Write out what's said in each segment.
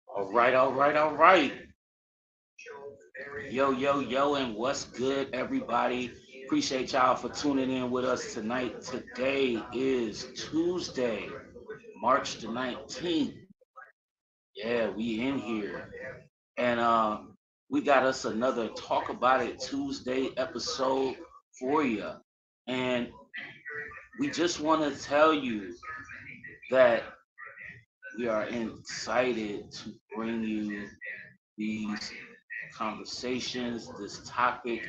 All right, all right, all right. Yo, yo, yo, and what's good, everybody? Appreciate y'all for tuning in with us tonight. Today is Tuesday, March the 19th. Yeah, we in here. And we got us another Talk About It Tuesday episode for you. And we just want to tell you that we are excited to bring you these conversations, this topic,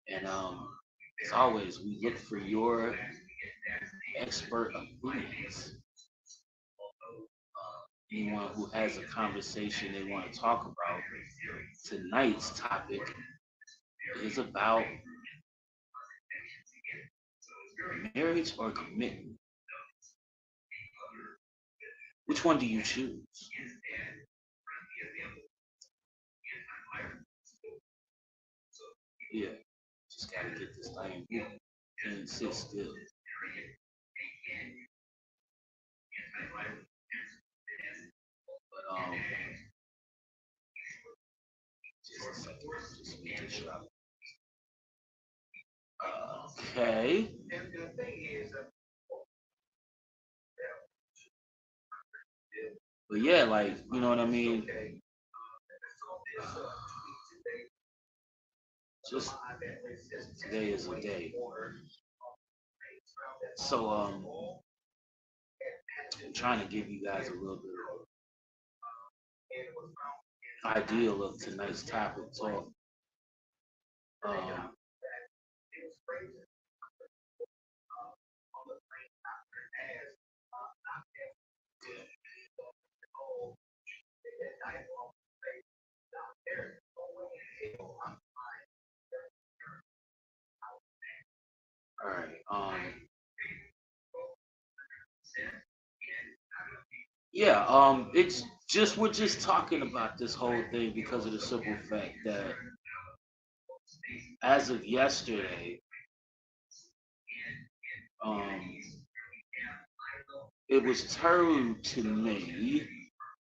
and as always, we look for your expert opinions. Anyone who has a conversation they want to talk about, tonight's topic is about marriage or commitment. Which one do you choose? Yeah, just gotta get this thing moving and sit still. But just a second, just making sure. Okay, but yeah, like you know what I mean. Just today is a day. So I'm trying to give you guys a little bit of ideal of tonight's topic talk. Um, all right. Yeah. It's just we're just talking about this whole thing because of the simple fact that as of yesterday, um, it was told to me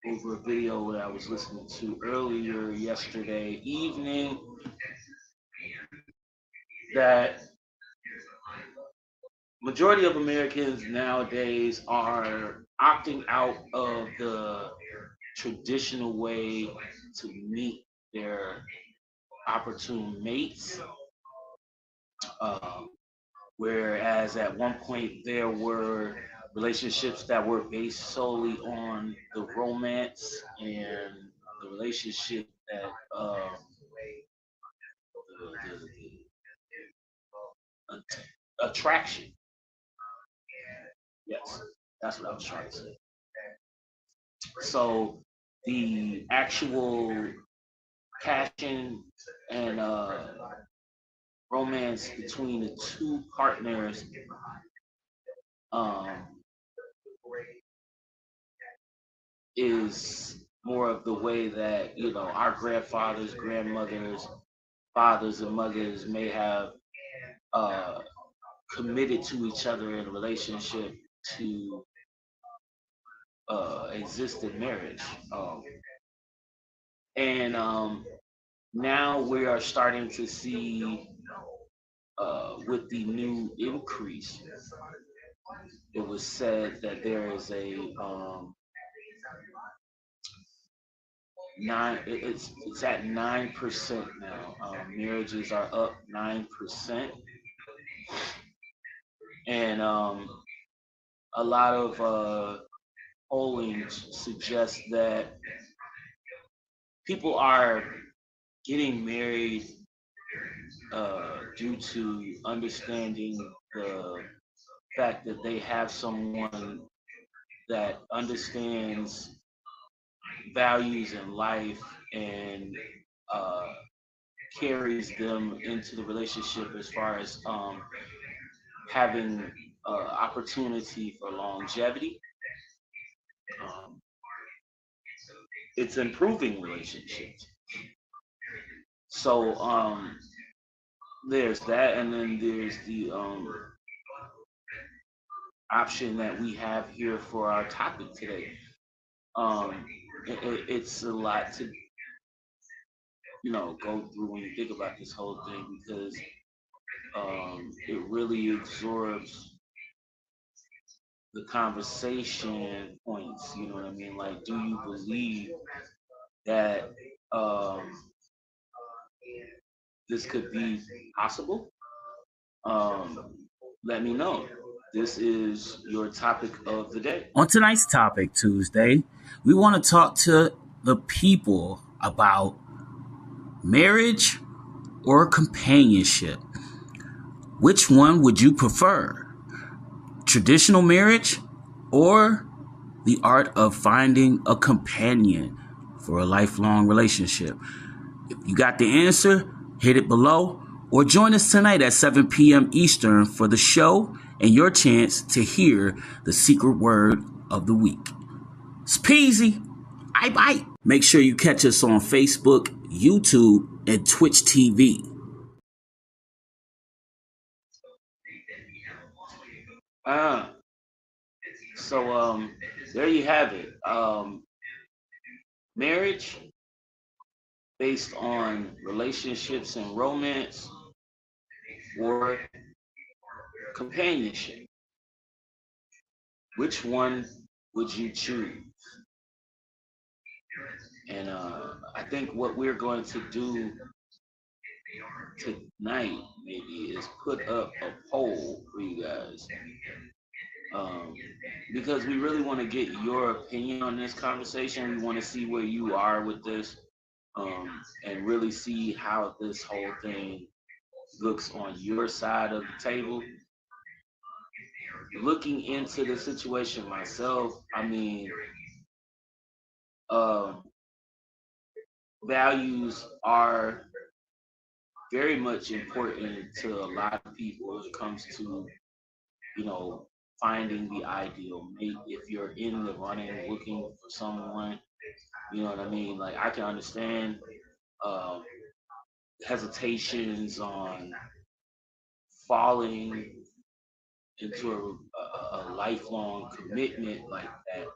over a video that I was listening to earlier yesterday evening that majority of Americans nowadays are opting out of the traditional way to meet their opportune mates. Um, Whereas at one point there were relationships that were based solely on the romance and the relationship that the attraction. Yes, that's what I was trying to say. So the actual passion and romance between the two partners um, is more of the way that our grandfathers, grandmothers, fathers, and mothers may have uh, committed to each other in a relationship to exist in marriage. And now we are starting to see with the new increase, it was said that there is a it's at 9% now. Marriages are up 9%, and a lot of polling suggests that people are getting married due to understanding the fact that they have someone that understands values in life and uh, carries them into the relationship as far as having opportunity for longevity. Um, it's improving relationships. So there's that, and then there's the option that we have here for our topic today. Um, it's a lot to go through when you think about this whole thing, because it really absorbs the conversation points. You know what I mean? Like, do you believe that um, this could be possible? Let me know. This is your topic of the day. On tonight's topic, Tuesday, we want to talk to the people about marriage or companionship. Which one would you prefer? Traditional marriage or the art of finding a companion for a lifelong relationship? If you got the answer, hit it below or join us tonight at 7 p.m. Eastern for the show and your chance to hear the secret word of the week. It's peasy. I bite. Make sure you catch us on Facebook, YouTube, and Twitch TV. Ah, so there you have it. Marriage based on relationships and romance, or companionship. Which one would you choose? And I think what we're going to do tonight maybe is put up a poll for you guys, um, because we really want to get your opinion on this conversation. We want to see where you are with this, and really see how this whole thing looks on your side of the table. Looking into the situation myself, I mean, um, values are very much important to a lot of people when it comes to, you know, finding the ideal mate. If you're in the running looking for someone, you know what I mean? Like, I can understand um, hesitations on falling into a lifelong commitment like that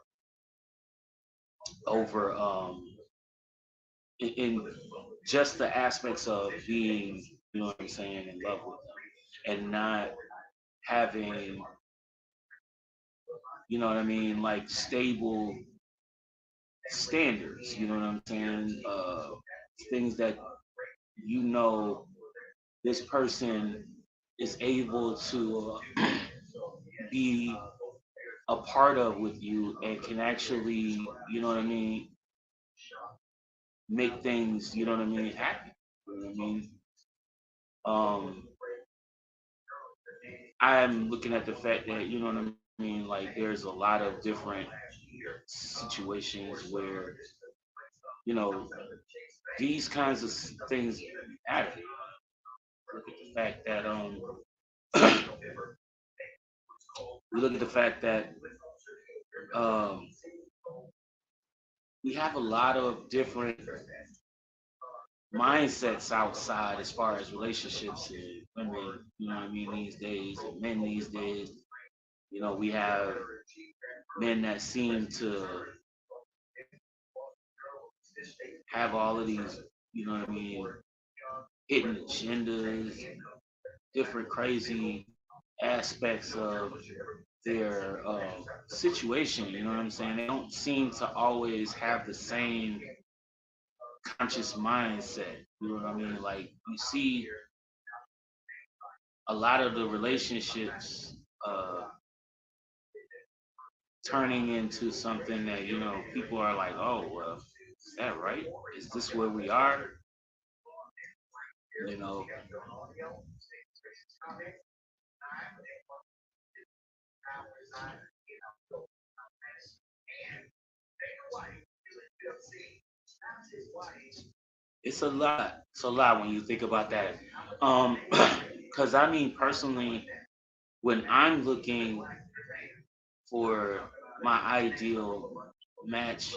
over in just the aspects of being, you know what I'm saying, in love with them, and not having, you know what I mean, like stable standards, you know what I'm saying? Things that, you know, this person is able to be a part of with you and can actually, you know what I mean, make things, you know what I mean, happy. You know what I mean? Um, I'm looking at the fact that, you know what I mean, like there's a lot of different situations where, you know, these kinds of things matter. Look at the fact that we look at the fact that um we have a lot of different mindsets outside as far as relationships and women, you know what I mean, these days, and men these days. You know, we have men that seem to have all of these, you know what I mean, hidden agendas, different crazy aspects of their situation. You know what I'm saying? They don't seem to always have the same conscious mindset. You know what I mean? Like, you see a lot of the relationships turning into something that, you know, people are like, oh, well, is that right? Is this where we are? You know, it's a lot. It's a lot when you think about that. Um, because I mean, personally, when I'm looking for my ideal match,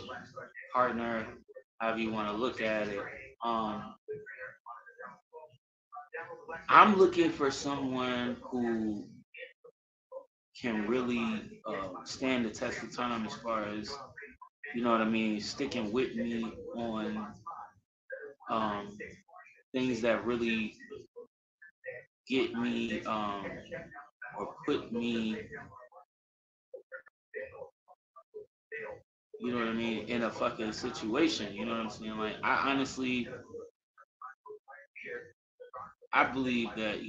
partner, however you want to look at it, um, I'm looking for someone who can really stand the test of time as far as, you know what I mean, sticking with me on things that really get me or put me, you know what I mean, in a fucking situation. You know what I'm saying? Like, I honestly, I believe that,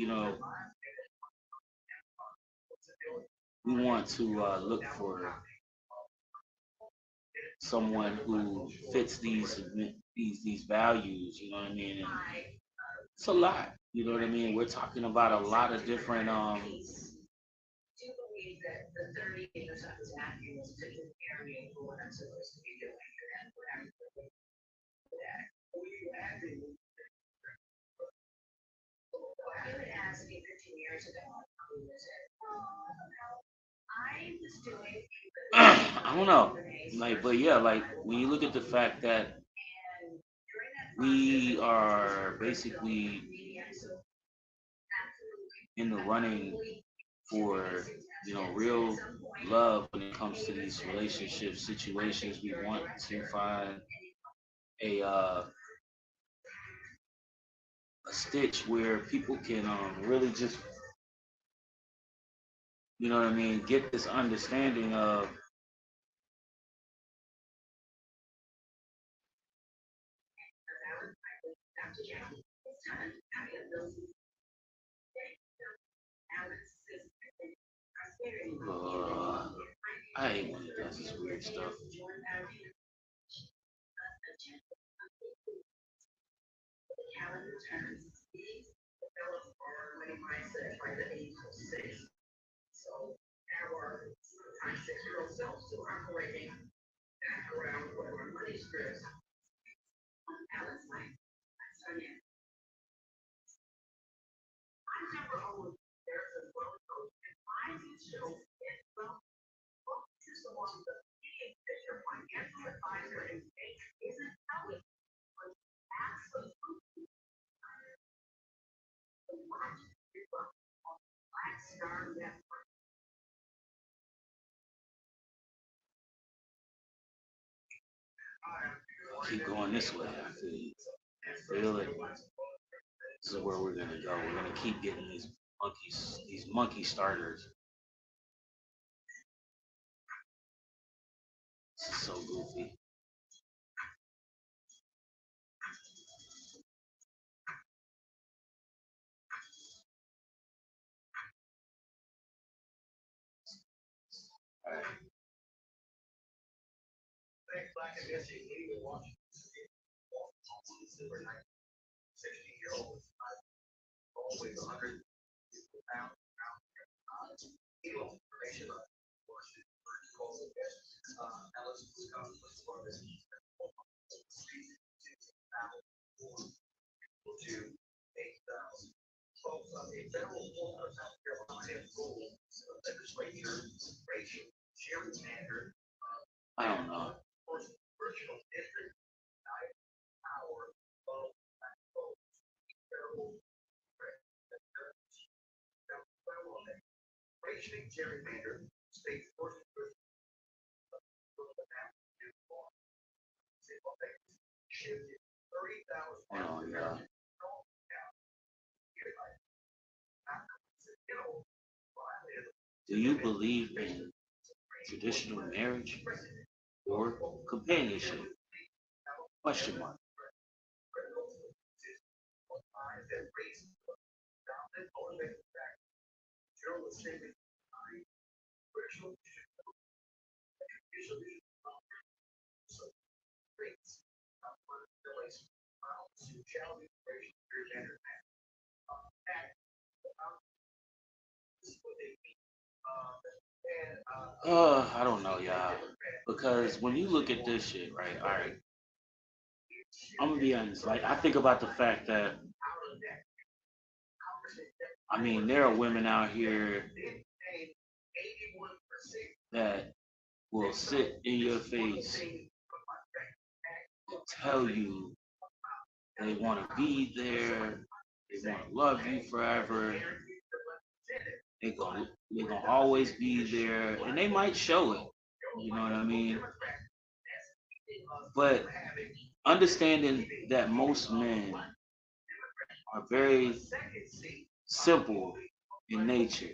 we want to look for someone who fits these values. You know what I mean? And it's a lot. You know what I mean? We're talking about a lot of different I don't know. Like, but yeah, like when you look at the fact that we are basically in the running for, real love when it comes to these relationship situations, we want to find a a stitch where people can really just, you know what I mean, get this understanding of uh, I hate when it does this weird stuff. Keep going this way. I feel it. This is where we're gonna go. We're gonna keep getting these monkey starters. This is so goofy. All right. I don't know. Oh yeah. Do you believe in traditional marriage or companionship? Question mark. I don't know, y'all. Because when you look at this shit, right? All right, I'm gonna be honest. Like, I think about the fact that, I mean, there are women out here that will sit in your face and tell you they want to be there, they want to love you forever, they gonna always be there, and they might show it. You know what I mean? But understanding that most men are very simple in nature.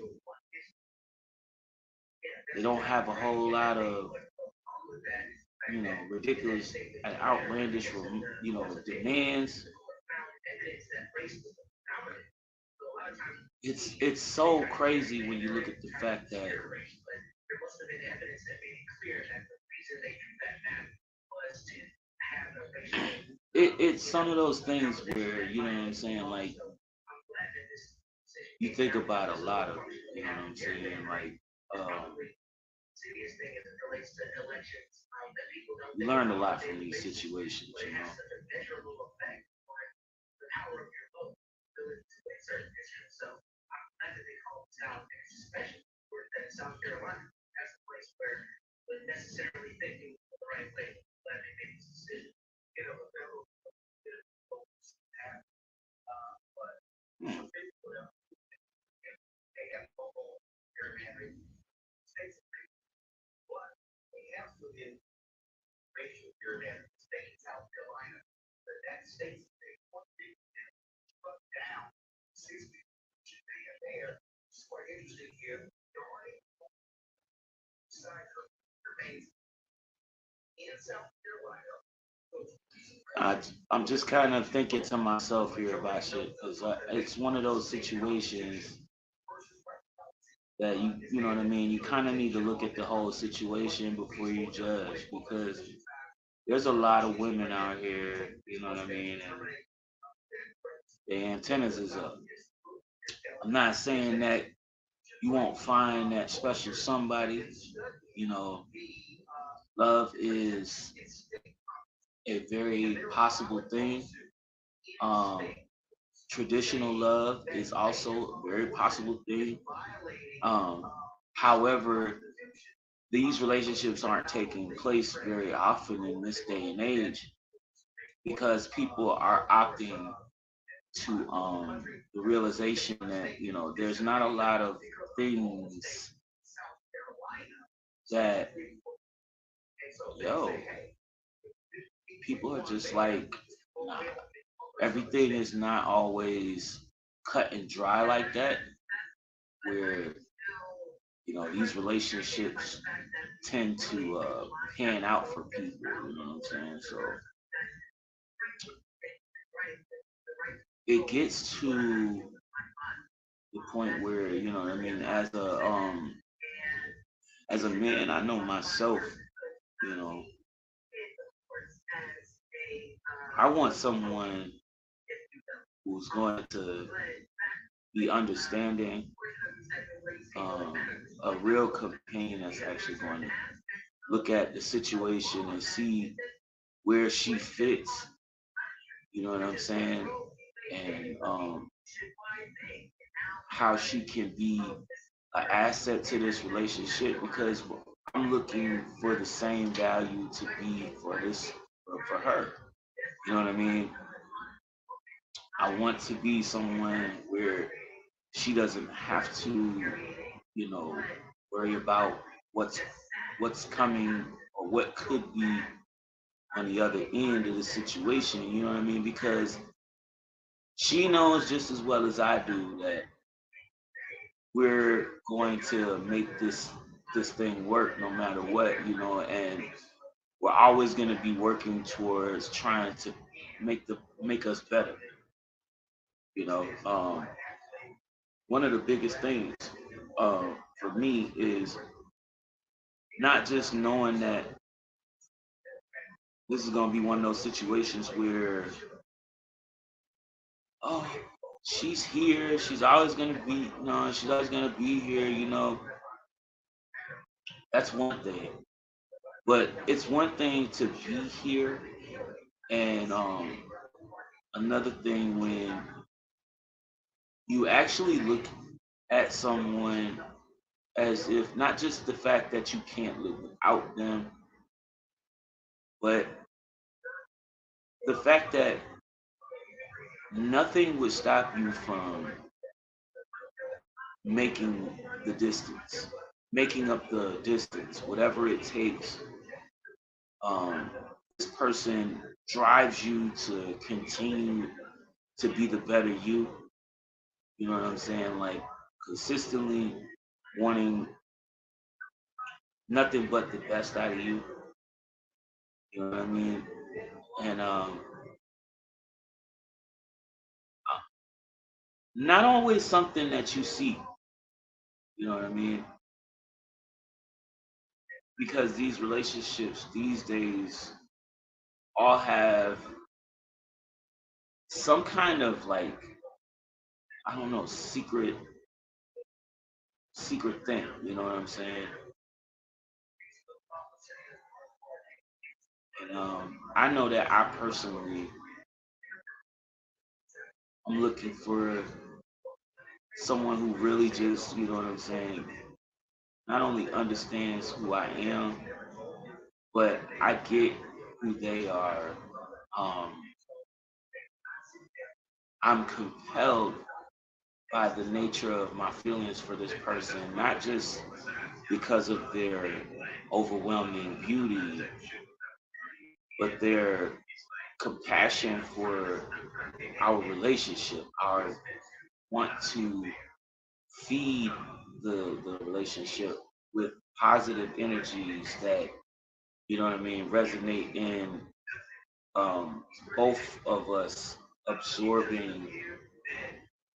They don't have a whole lot of, ridiculous and outlandish, demands. It's so crazy when you look at the fact that it's some of those things where, you know what I'm saying, like you think about a lot of, you know what I'm saying, like you learn a lot from these situations, you know. Hmm. I, I'm just kind of thinking to myself here about shit because it's one of those situations that you know what I mean. You kind of need to look at the whole situation before you judge because there's a lot of women out here, you know what I mean, and their antennas is up. I'm not saying that you won't find that special somebody. You know, love is a very possible thing. Um, Traditional love is also a very possible thing. Um, However, these relationships aren't taking place very often in this day and age because people are opting to the realization that there's not a lot of things that yo people are just like nah, everything is not always cut and dry like that where these relationships tend to pan out for people, you know what I'm saying? So it gets to the point where, you know what I mean, as a man, I know myself, you know, I want someone who's going to be understanding, um, a real companion that's actually going to look at the situation and see where she fits, you know what I'm saying? And how she can be an asset to this relationship because I'm looking for the same value to be for this for her. You know what I mean? I want to be someone where she doesn't have to, you know, worry about what's what's coming or what could be on the other end of the situation. You know what I mean? Because she knows just as well as I do that we're going to make this thing work no matter what, and we're always going to be working towards trying to make us better. You know, one of the biggest things for me is not just knowing that this is going to be one of those situations where, oh, she's here, she's always going to be, she's always going to be here. That's one thing. But it's one thing to be here, and another thing when you actually look at someone as if not just the fact that you can't live without them, but the fact that nothing would stop you from making the distance, making up the distance, whatever it takes, um, person drives you to continue to be the better you. You know what I'm saying? Like consistently wanting nothing but the best out of you. You know what I mean? And not always something that you see. You know what I mean? Because these relationships these days all have some kind of like, I don't know, secret thing. You know what I'm saying? And I know that I personally, I'm looking for someone who really just, you know what I'm saying, not only understands who I am, but I get who they are. Um, I'm compelled by the nature of my feelings for this person, not just because of their overwhelming beauty, but their compassion for our relationship, our want to feed the relationship with positive energies that, you know what I mean, resonate in both of us absorbing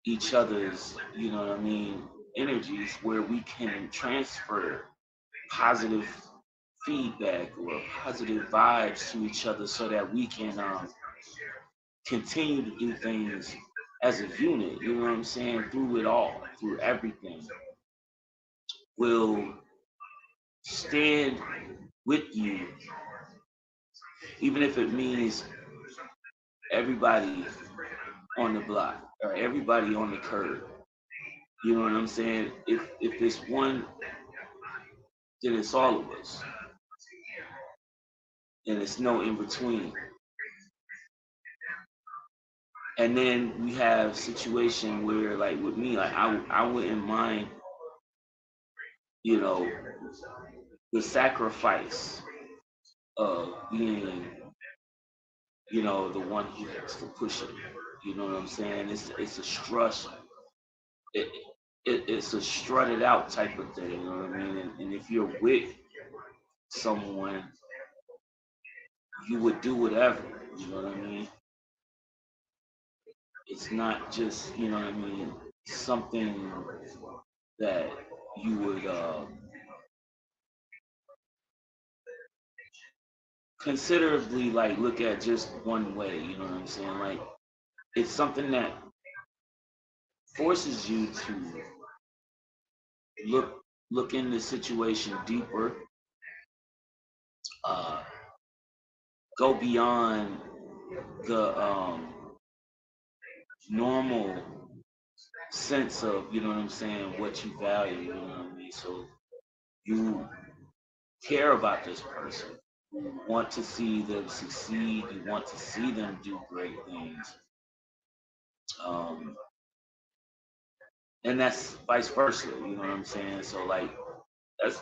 each other's, you know what I mean, energies where we can transfer positive feedback or positive vibes to each other so that we can continue to do things as a unit, you know what I'm saying, through it all, through everything. Will stand with you, even if it means everybody on the block or everybody on the curb. You know what I'm saying? If it's one, then it's all of us, and it's no in between. And then we have situation where, like with me, like I wouldn't mind, you know, the sacrifice of being, you know, the one who has to push it. You know what I'm saying? It's a stress. It, it's a strutted out type of thing. You know what I mean? And if you're with someone, you would do whatever. You know what I mean? It's not just, you know what I mean, something that you would considerably like look at just one way. You know what I'm saying? Like it's something that forces you to look in the situation deeper, uh, go beyond the normal sense of, you know what I'm saying, what you value, you know what I mean? So you care about this person, you want to see them succeed, you want to see them do great things. Um, and that's vice versa, you know what I'm saying? So like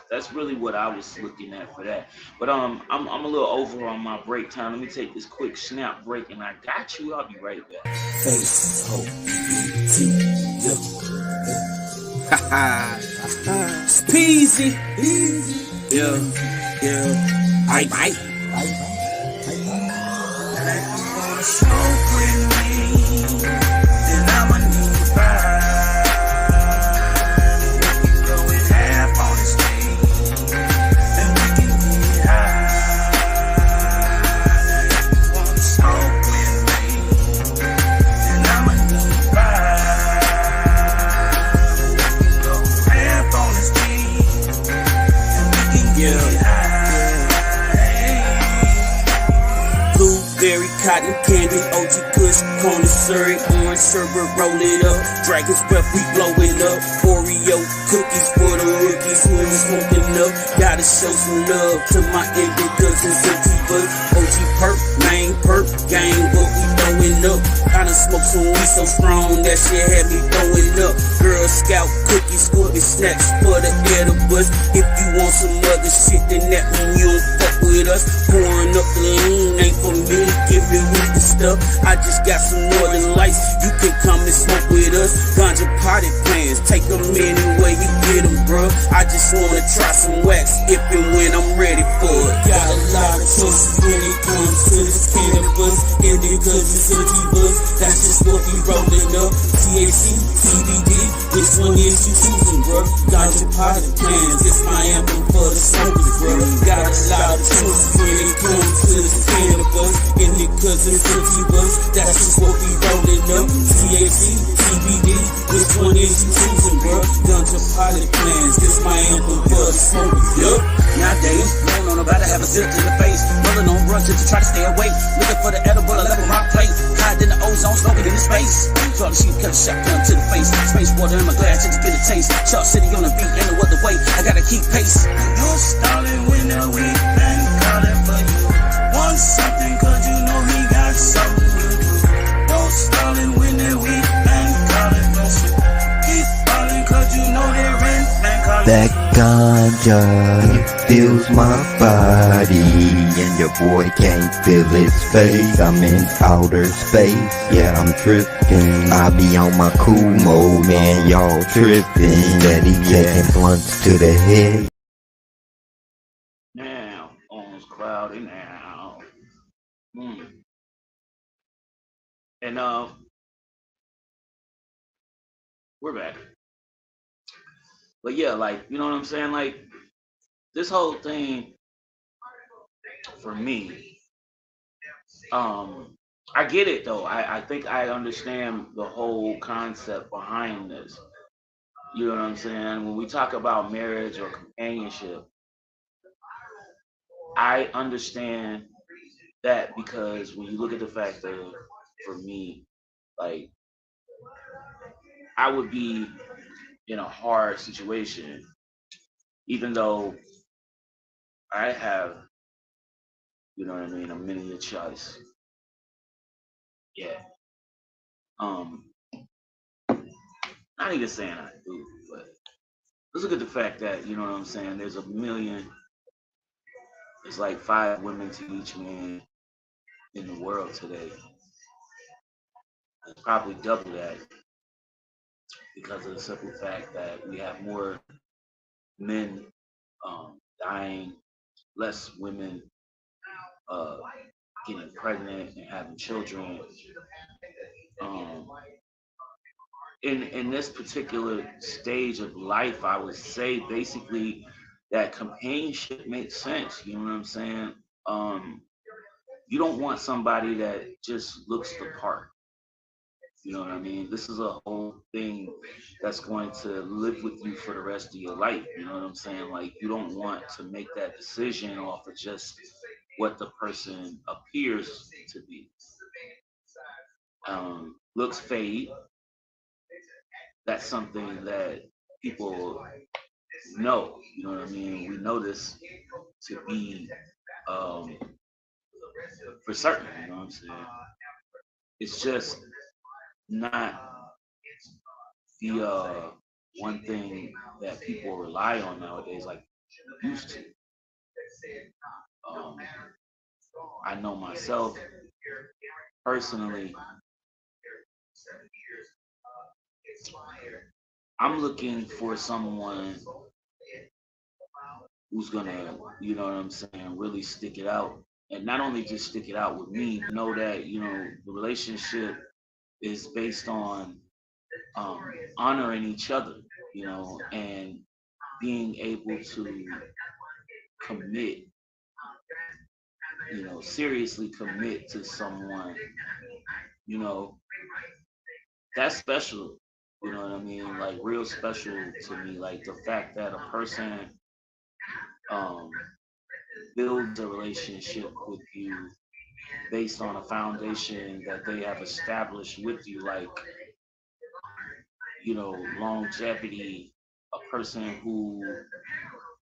that's really what I was looking at for that. But I'm a little over on my break time. Let me take this quick snap break, and I got you. I'll be right back. Face, hope, haha, it's peasy. Yeah. I. Smoke with me, then I'ma need to buy. Cotton candy, OG Kush, corn Surrey, orange sherbet, roll it up. Dragon's breath, we blow it up. Oreo cookies for the rookies who ain't smoking up. Gotta show some love to my indie cousins and T-Buck. OG perk, main perk, gang, but we know growing up. Kinda smoked some weed so strong that shit had me throwing up. Girl Scout cookies, Scooby snacks for the edibles. If you want some other shit, then that mean you don't fuck with us. Pouring up the lean ain't for me, give me with the stuff. I just got some Northern Lights, you can come and smoke with us. Ganja potted plans, take them anywhere you get them, bruh. I just wanna try some wax if and when I'm ready for it. Got a lot of choices when it comes to this cannabis. Indicas and sativas, that's just what we rolling up. THC, CBD, which one is you choosing, bruh? Ganja potted plans, it's my anthem for the smokers, bruh. Got a lot of choices when it comes to this cannabis. Indicas and sativas, that's just what we rolling up. THC, CBD, which one is you choosing, bruh? Ganja potted plans, this my anthem for the smokers, yup. Nowadays, you don't know nobody have a zip in the face. Brother don't run just to try to stay away. Looking for the edible, I level my plate. Hide in the ozone, smoking in the space. Saw the sheep cut a shotgun to the face. Space water in my glass just to get a taste. Chalk City on the beat, ain't no other way. I gotta keep pace. You're stalling when the weak man calling for you. Want something cause you know he got something to do. You're stalling when the weak man calling for you. Keep falling cause you know they're rent man calling. That ganja fills my body, and your boy can't feel his face. I'm in outer space, yeah, I'm tripping. I be on my cool mode, man, y'all tripping. Steady taking blunts to the head. Now, almost cloudy now. And we're back. But yeah, like, you know what I'm saying? Like, this whole thing for me, I get it though. I think I understand the whole concept behind this. You know what I'm saying? When we talk about marriage or companionship, I understand that because when you look at the fact of, for me, like, I would be in a hard situation, even though I have, you know what I mean, a mini choice. Yeah. Not even saying I do, but let's look at the fact that, you know what I'm saying, there's like 5 women to each man in the world today. It's probably double that because of the simple fact that we have more men dying, less women getting pregnant and having children. In this particular stage of life, I would say basically that companionship makes sense. You know what I'm saying? You don't want somebody that just looks the part. You know what I mean? This is a whole thing that's going to live with you for the rest of your life. You know what I'm saying? Like, you don't want to make that decision off of just what the person appears to be. Looks fade. That's something that people know. You know what I mean? We know this to be for certain. You know what I'm saying? It's just not the one thing that people rely on nowadays like they used to. I know myself personally, I'm looking for someone who's gonna, you know what I'm saying, really stick it out. And not only just stick it out with me, but know that, you know, the relationship is based on honoring each other, you know, and being able to commit, you know, seriously commit to someone, you know, that's special. You know what I mean? Like, real special to me. Like, the fact that a person builds a relationship with you based on a foundation that they have established with you, like, you know, longevity, a person who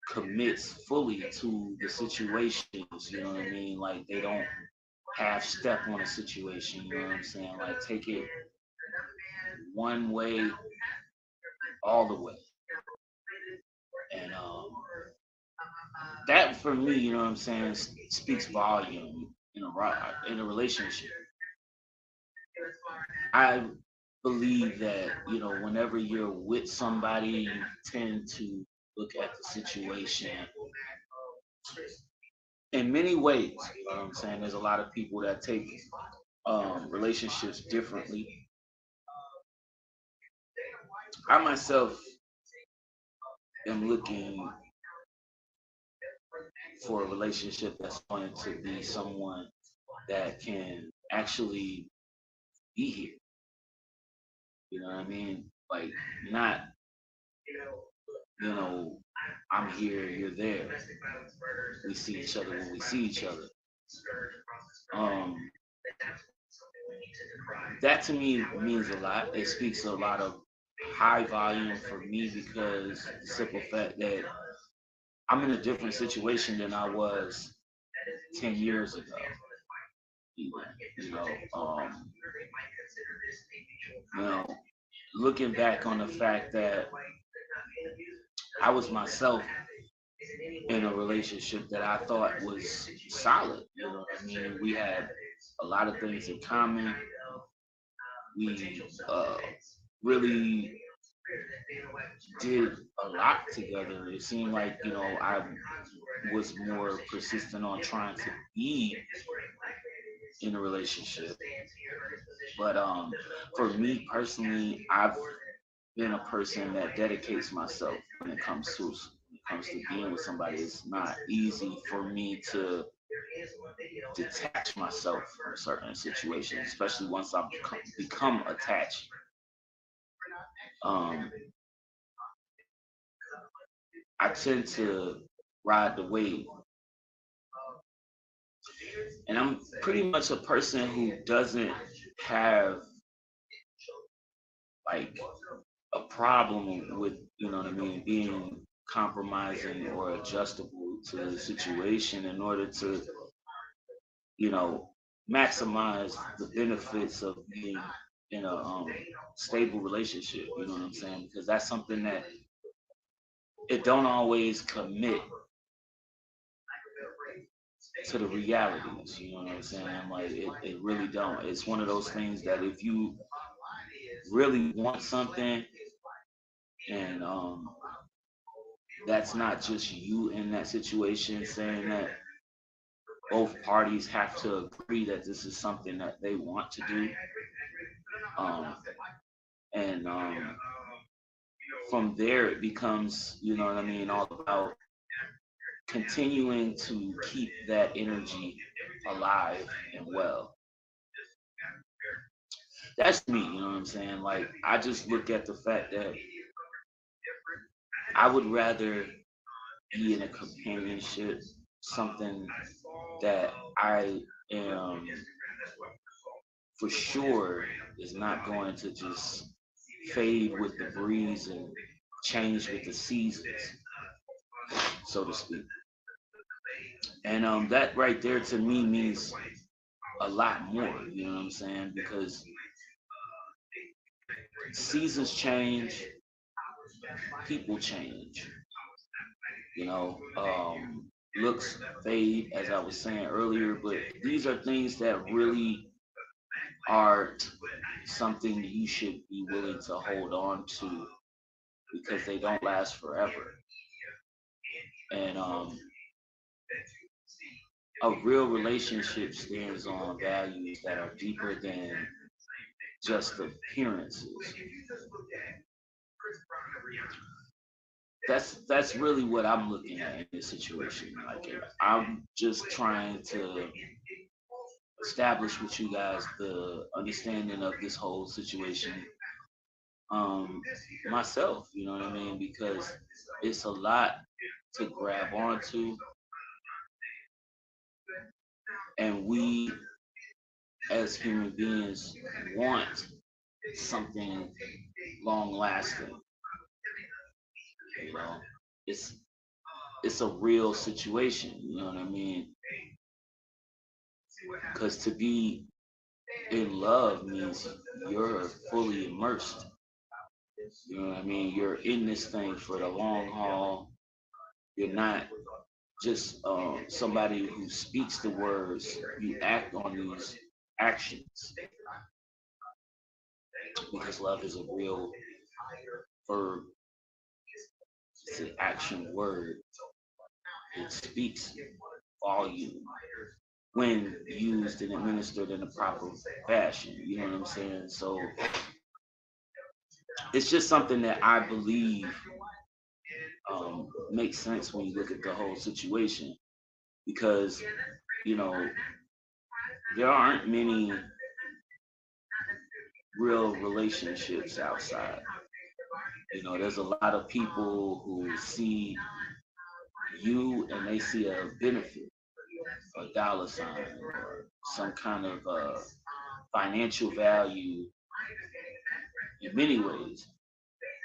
commits fully to the situations, you know what I mean? Like, they don't half step on a situation, you know what I'm saying? Like take it one way all the way. And that for me, you know what I'm saying, speaks volume in a relationship. I believe that, you know, whenever you're with somebody, you tend to look at the situation in many ways. You know what I'm saying? There's a lot of people that take relationships differently. I myself am looking for a relationship that's going to be someone that can actually be here. You know what I mean? Like not, you know, I'm here, you're there. We see each other when we see each other. Um, that to me means a lot. It speaks a lot of high volume for me because the simple fact that I'm in a different situation than I was 10 years ago. Even, you know, you know, looking back on the fact that I was myself in a relationship that I thought was solid. You know what I mean? We had a lot of things in common. We really did a lot together. It seemed like, you know, I was more persistent on trying to be in a relationship. But for me personally, I've been a person that dedicates myself when it comes to being with somebody. It's not easy for me to detach myself from certain situations, especially once I've become attached. Um, I tend to ride the wave, and I'm pretty much a person who doesn't have like a problem with, you know what I mean, being compromising or adjustable to the situation in order to, you know, maximize the benefits of being in a stable relationship. You know what I'm saying? Because that's something that it don't always commit to the realities. You know what I'm saying? Like it really don't. It's one of those things that if you really want something and that's not just you in that situation saying that both parties have to agree that this is something that they want to do. Um, and from there, it becomes, you know what I mean, all about continuing to keep that energy alive and well. That's me, you know what I'm saying? Like, I just look at the fact that I would rather be in a companionship, something that I am for sure is not going to just fade with the breeze and change with the seasons, so to speak. And that right there to me means a lot more, you know what I'm saying? Because seasons change, people change, you know, looks fade, as I was saying earlier, but these are things that really are something you should be willing to hold on to because they don't last forever. And a real relationship stands on values that are deeper than just appearances. That's really what I'm looking at in this situation. Like I'm just trying to establish with you guys the understanding of this whole situation um myself, you know what I mean? Because it's a lot to grab onto and we as human beings want something long lasting, you know. It's it's a real situation, you know what I mean? Because to be in love means you're fully immersed. You know what I mean? You're in this thing for the long haul. You're not just somebody who speaks the words. You act on these actions because love is a real verb. It's an action word. It speaks volume when used and administered in a proper fashion. You know what I'm saying? So it's just something that I believe makes sense when you look at the whole situation because, you know, there aren't many real relationships outside. You know, there's a lot of people who see you and they see a benefit, a dollar sign, or some kind of financial value in many ways,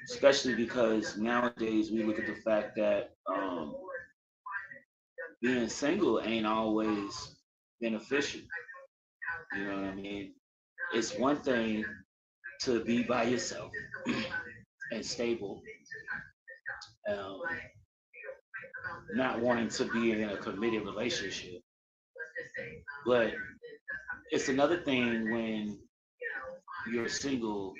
especially because nowadays we look at the fact that being single ain't always beneficial. You know what I mean? It's one thing to be by yourself and stable, um, not wanting to be in a committed relationship. But it's another thing when you're single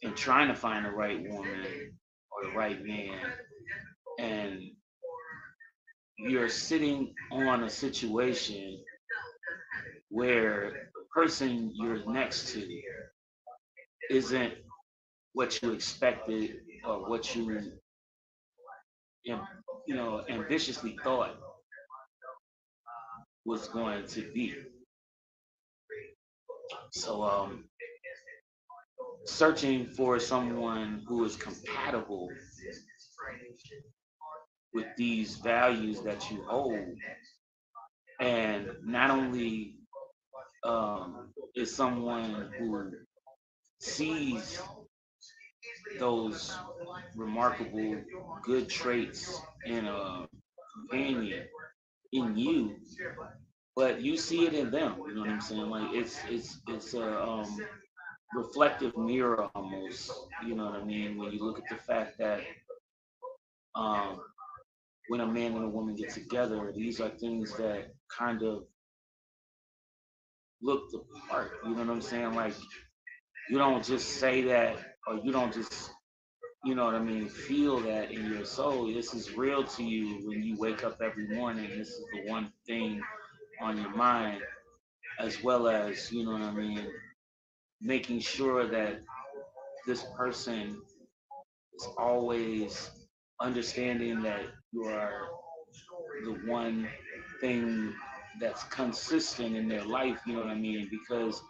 and trying to find the right woman or the right man, and you're sitting on a situation where the person you're next to isn't what you expected or what you ambitiously thought was going to be. So searching for someone who is compatible with these values that you hold, and not only is someone who sees those remarkable good traits in a companion in you, but you see it in them. You know what I'm saying? Like it's a reflective mirror almost. You know what I mean? When you look at the fact that um, when a man and a woman get together, these are things that kind of look the part. You know what I'm saying? Like you don't just say that, or you don't just what I mean, feel that in your soul. This is real to you when you wake up every morning. This is the one thing on your mind, as well as what I mean, making sure that this person is always understanding that you are the one thing that's consistent in their life. You know what I mean? Because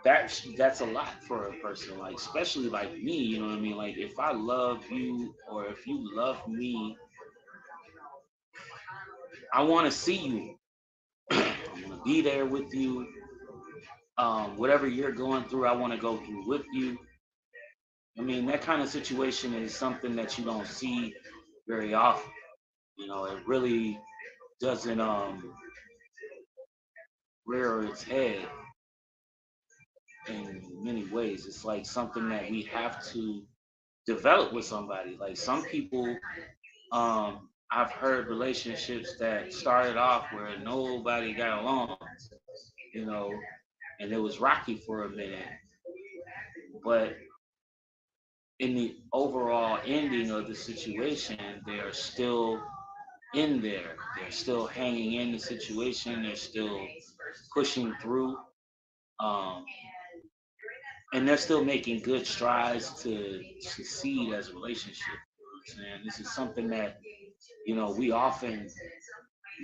that's a lot for a person, like especially like me. You know what I mean? Like if I love you or if you love me, I want to see you. I want to be there with you. Whatever you're going through, I want to go through with you. I mean, that kind of situation is something that you don't see very often. It really doesn't rear its head in many ways. It's like something that we have to develop with somebody. Like some people, I've heard relationships that started off where nobody got along, you know, and it was rocky for a minute. But in the overall ending of the situation, they are still in there. They're still hanging in the situation. They're still pushing through. Um, and they're still making good strides to succeed as a relationship. You know what I'm saying? This is something that, we often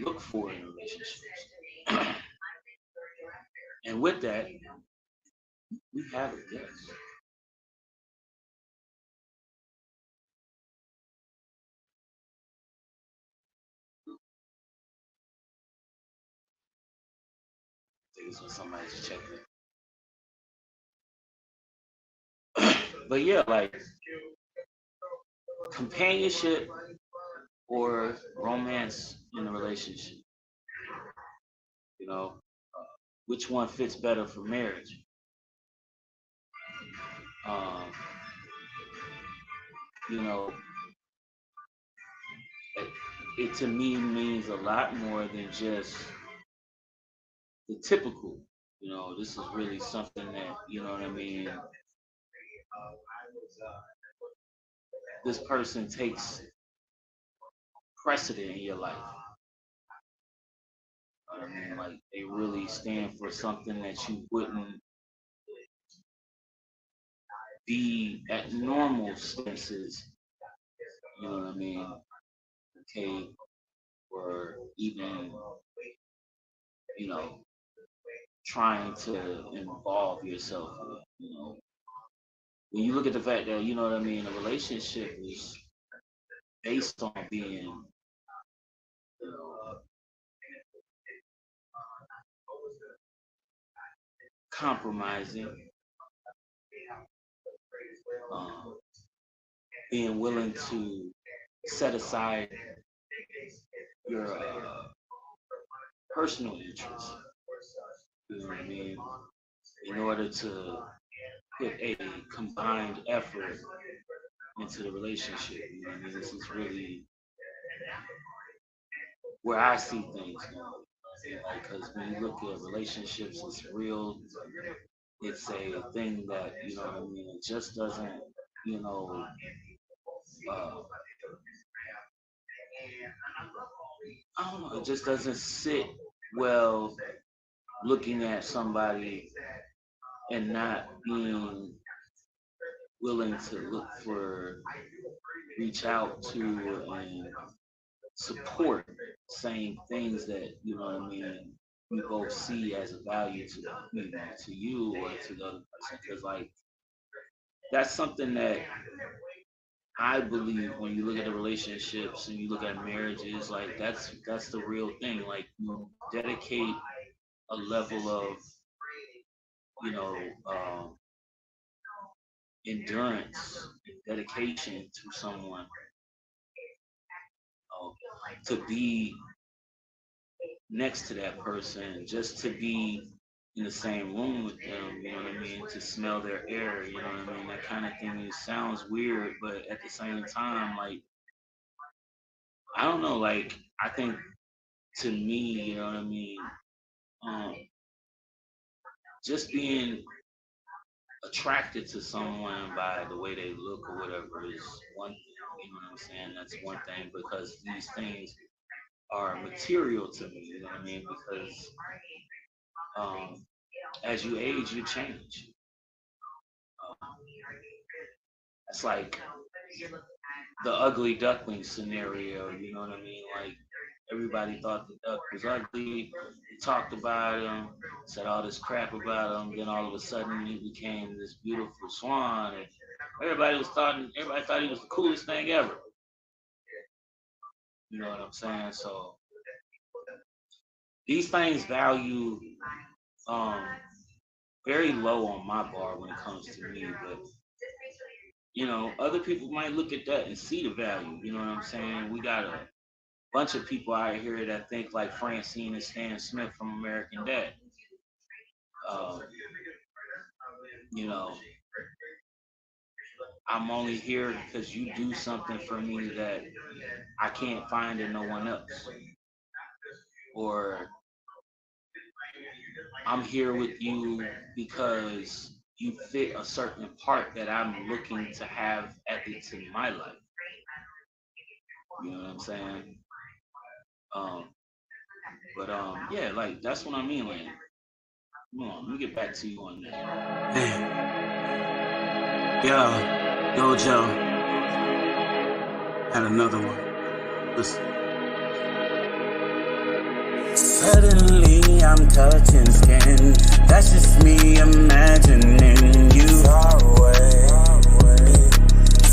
look for in relationships. And with that, we have a guest. I think it's when somebody's checking. But yeah, like companionship or romance in a relationship. You know, which one fits better for marriage? You know, it to me means a lot more than just the typical. You know, this is really something that, you know what I mean, this person takes precedent in your life. You know what I mean, like they really stand for something that you wouldn't be at normal stances. You know what I mean? Okay, or even, you know, trying to involve yourself with, you know. When you look at the fact that, you know what I mean, a relationship is based on being, you know, compromising, being willing to set aside your personal interests, you know what I mean, in order to put a combined effort into the relationship. You know what I mean? This is really where I see things going. Because when you look at relationships, it's real. It's a thing that, you know what I mean, it just doesn't, you know, I don't know, it just doesn't sit well looking at somebody and not being willing to look for, reach out to, and support saying things that, you know what I mean, we both see as a value to, you know, to you or to the other person. Because like that's something that I believe when you look at the relationships and you look at marriages, like that's the real thing. Like you dedicate a level of, you know, endurance, dedication to someone, to be next to that person, just to be in the same room with them, you know what I mean, to smell their air, you know what I mean, that kind of thing. It sounds weird, but at the same time, like, I don't know, like, I think to me, you know what I mean, just being attracted to someone by the way they look or whatever is one thing, you know what I'm saying? That's one thing, because these things are material to me, you know what I mean? Because as you age, you change. It's like the ugly duckling scenario, you know what I mean? Like everybody thought the duck was ugly, they talked about him, said all this crap about him, then all of a sudden he became this beautiful swan, and everybody thought he was the coolest thing ever. You know what I'm saying? So these things value very low on my bar when it comes to me, but you know, other people might look at that and see the value. You know what I'm saying? We got a bunch of people out here that think like Francine and Stan Smith from American Dad. You know, I'm only here because you do something for me that I can't find in no one else. Or I'm here with you because you fit a certain part that I'm looking to have added to my life. You know what I'm saying? Yeah, like that's what I mean. Like, come on, let me get back to you on that. Hey, yo, Joe, had another one. Listen. Suddenly I'm touching skin. That's just me imagining you far away,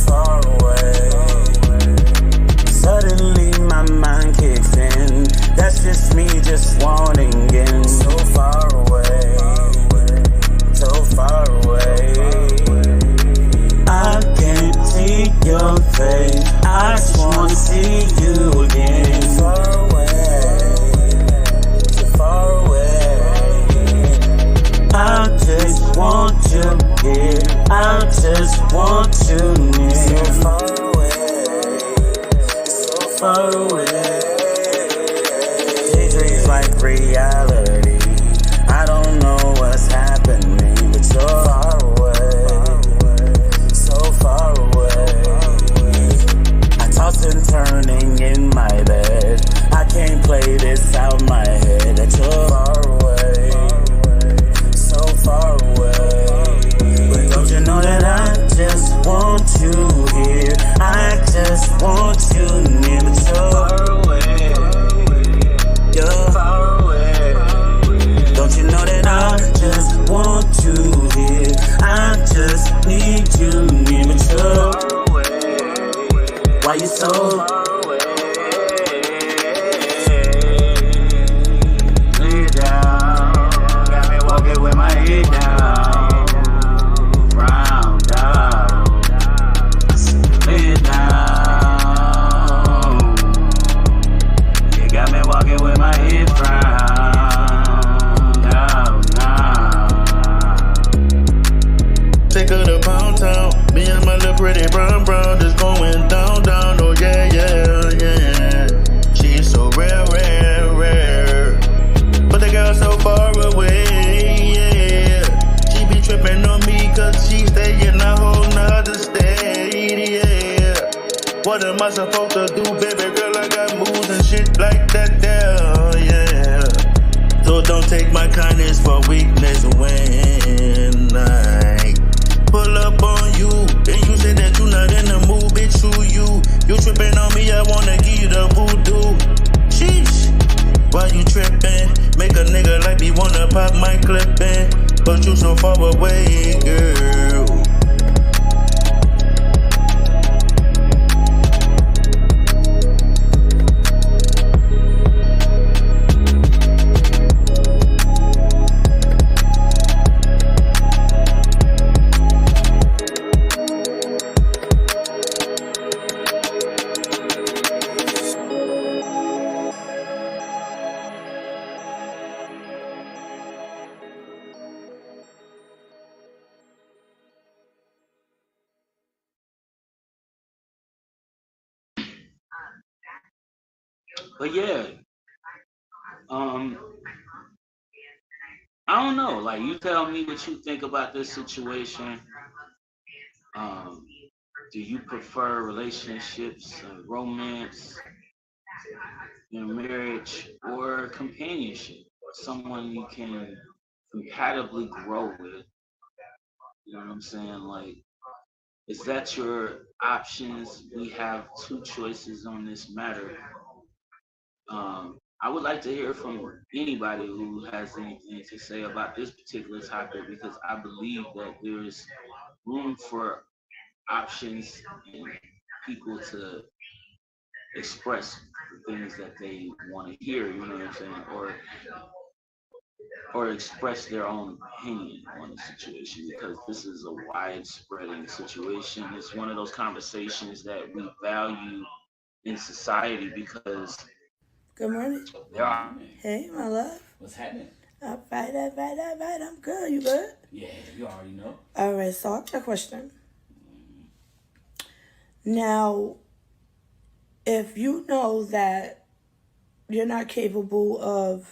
far away. Suddenly my mind kicks in. That's just me just wanting in. So far away, so far away. I can't see your face. I just wanna see you again. Far away, so far away. you immature? Why you so lay down? Got me walking with my head down, frown down, lay down. You got me walking with my head frown down now. Take her to Pound Town. Me and my little pretty brown just going down, down. Oh yeah, yeah, yeah. She's so rare, rare, rare. But the girl so far away, yeah. She be tripping on me cause she stay in a whole nother state, yeah. What am I supposed to do, baby girl? I got moves and shit like that there, yeah. So don't take my kindness for weakness when I pull up on you, and you say that you not in the mood, bitch, who you? You tripping on me, I wanna give you the voodoo. Sheesh, why you tripping? Make a nigga like me wanna pop my clipping, but you so far away, girl. But yeah, I don't know. Like, you tell me what you think about this situation. Do you prefer relationships, romance, marriage, or companionship? Someone you can compatibly grow with. You know what I'm saying? Like, is that your options? We have two choices on this matter. I would like to hear from anybody who has anything to say about this particular topic, because I believe that there is room for options and people to express the things that they want to hear, you know what I'm saying, or express their own opinion on the situation, because this is a widespreading situation. It's one of those conversations that we value in society because Good morning. there are. Hey, my love. what's happening? All right. I'm good. You good? Yeah, you already know. All right, so I got a question. Now, if you know that you're not capable of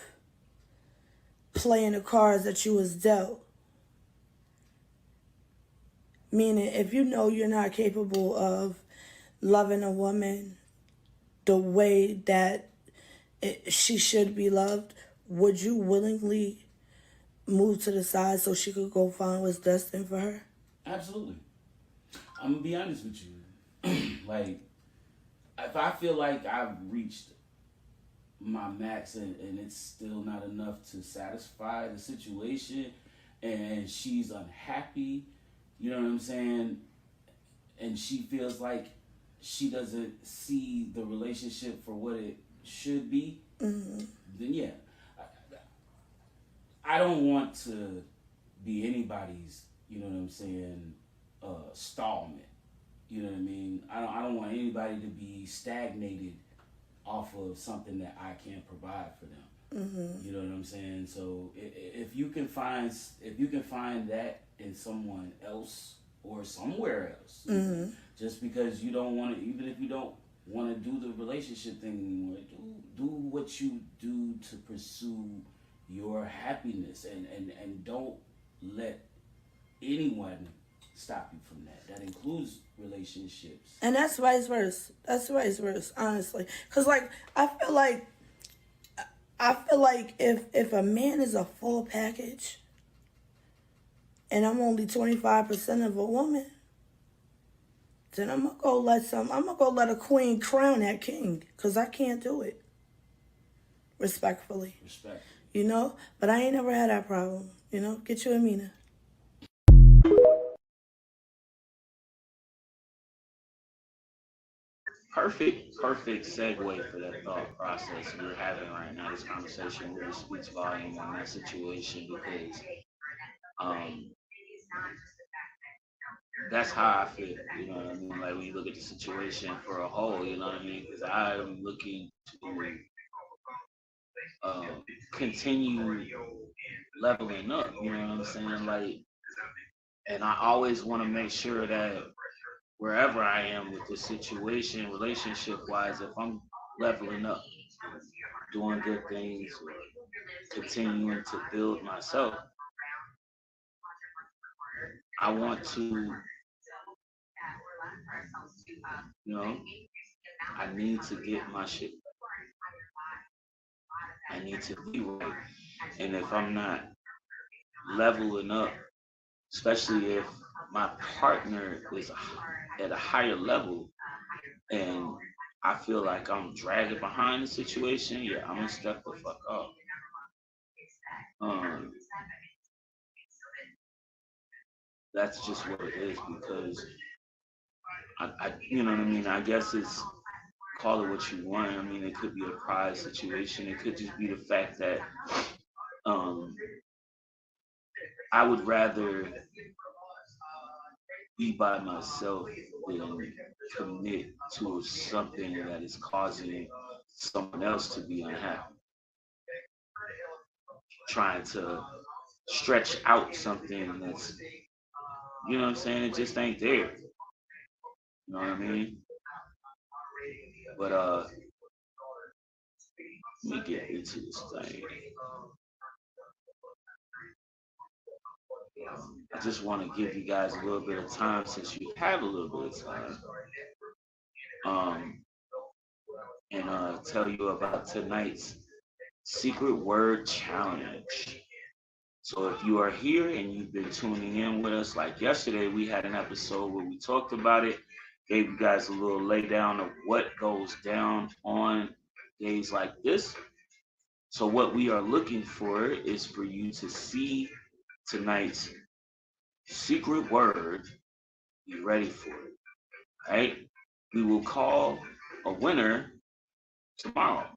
playing the cards that you was dealt, meaning if you know you're not capable of loving a woman the way that she should be loved, would you willingly move to the side so she could go find what's destined for her? Absolutely. I'm gonna be honest with you. Like, if I feel like I've reached my max and it's still not enough to satisfy the situation, and she's unhappy, you know what I'm saying, and she feels like she doesn't see the relationship for what it should be, then yeah. I don't want to be anybody's, you know what I'm saying, stallment. You know what I mean? I don't want anybody to be stagnated off of something that I can't provide for them. You know what I'm saying? So if you can find that in someone else or somewhere else, just because you don't want to, even if you don't want to do the relationship thing anymore, do what you do to pursue your happiness, and don't let anyone stop you from that. That includes relationships. And that's vice versa. Honestly. Because, like, I feel like if a man is a full package and I'm only 25% of a woman, then I'm gonna go let a queen crown that king, because I can't do it. Respectfully. Respect. You know? But I ain't never had that problem. You know? Get you a Mina. perfect segue for that thought process we're having right now. This conversation really speaks volume on that situation because um, that's how I feel. You know what I mean? Like when you look at the situation for a whole, you know what I mean? Because I'm looking to continue leveling up. You know what I'm saying? Like, and I always want to make sure that wherever I am with the situation, relationship wise, if I'm leveling up, doing good things, or continuing to build myself, I want to, you know, I need to get my shit. I need to be right. And if I'm not leveling up, especially if my partner is at a higher level and I feel like I'm dragging behind the situation, yeah, I'm gonna step the fuck up. That's just what it is because I, you know what I mean? I guess it's, call it what you want. I mean, it could be a pride situation. It could just be the fact that I would rather be by myself than commit to something that is causing someone else to be unhappy. Trying to stretch out something that's, you know what I'm saying? It just ain't there. You know what I mean? But let me get into this thing. I just want to give you guys a little bit of time since you have a little bit of time. And tell you about tonight's secret word challenge. So if you are here and you've been tuning in with us, like yesterday, we had an episode where we talked about it, gave you guys a little laydown of what goes down on days like this. So what we are looking for is for you to see tonight's secret word. Be ready for it. All right? We will call a winner tomorrow.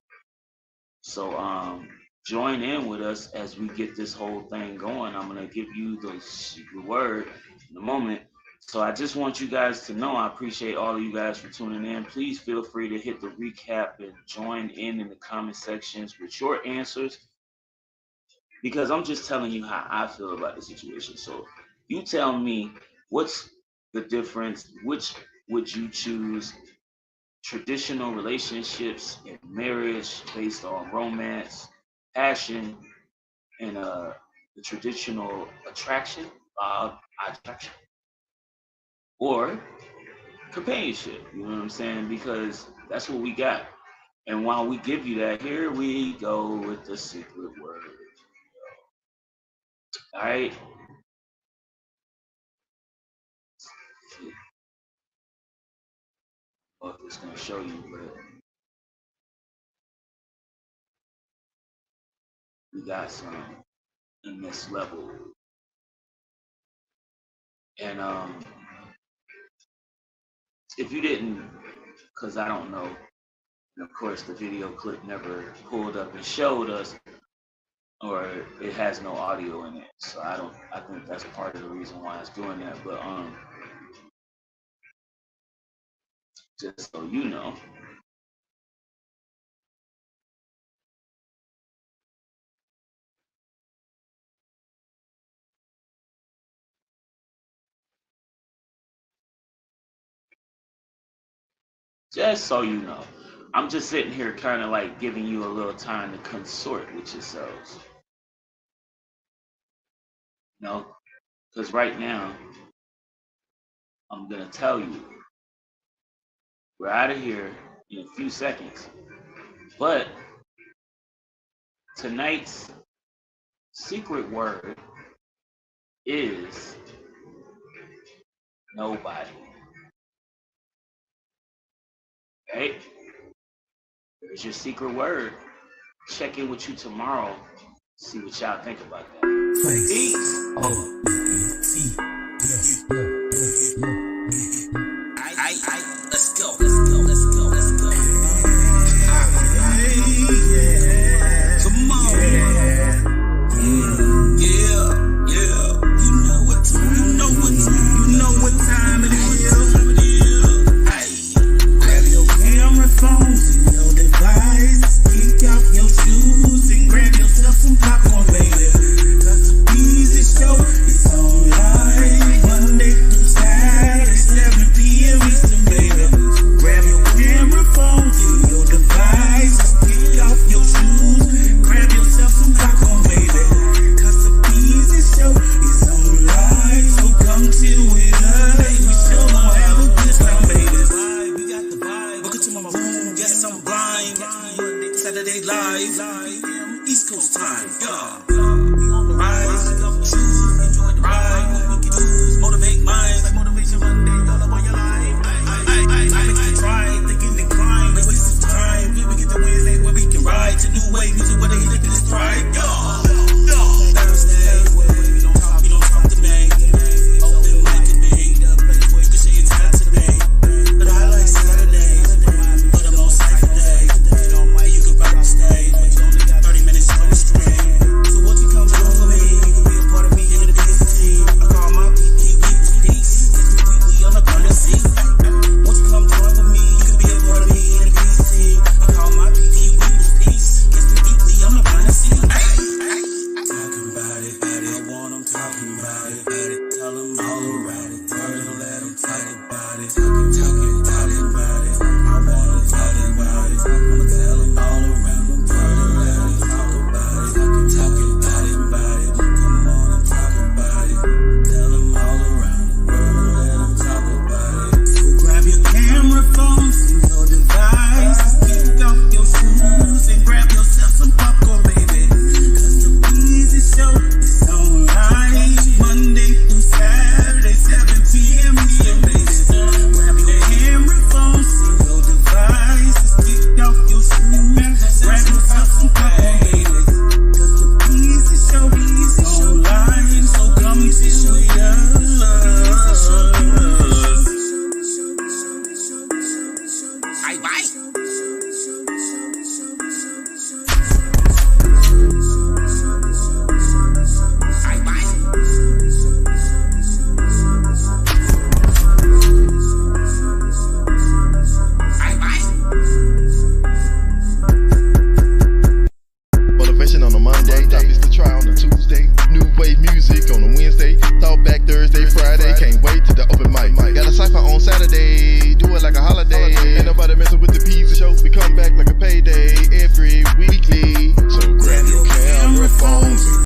So join in with us as we get this whole thing going. I'm gonna give you the secret word in a moment. So I just want you guys to know I appreciate all of you guys for tuning in. Please feel free to hit the recap and join in the comment sections with your answers, because I'm just telling you how I feel about the situation. So you tell me, what's the difference? Which would you choose? Traditional relationships and marriage based on romance, passion, and the traditional attraction, or companionship. You know what I'm saying? Because that's what we got. And while we give you that, here we go with the secret word. All right. Well, it's gonna show you, but we got some in this level. And if you didn't, because I don't know, and of course the video clip never pulled up and showed us, or it has no audio in it. So I think that's part of the reason why it's doing that. But just so you know, I'm just sitting here kind of like giving you a little time to consort with yourselves. You know, because right now, I'm going to tell you, we're out of here in a few seconds. But tonight's secret word is nobody. Okay? There's your secret word. Check in with you tomorrow. See what y'all think about that. Peace. Let's go. Yeah.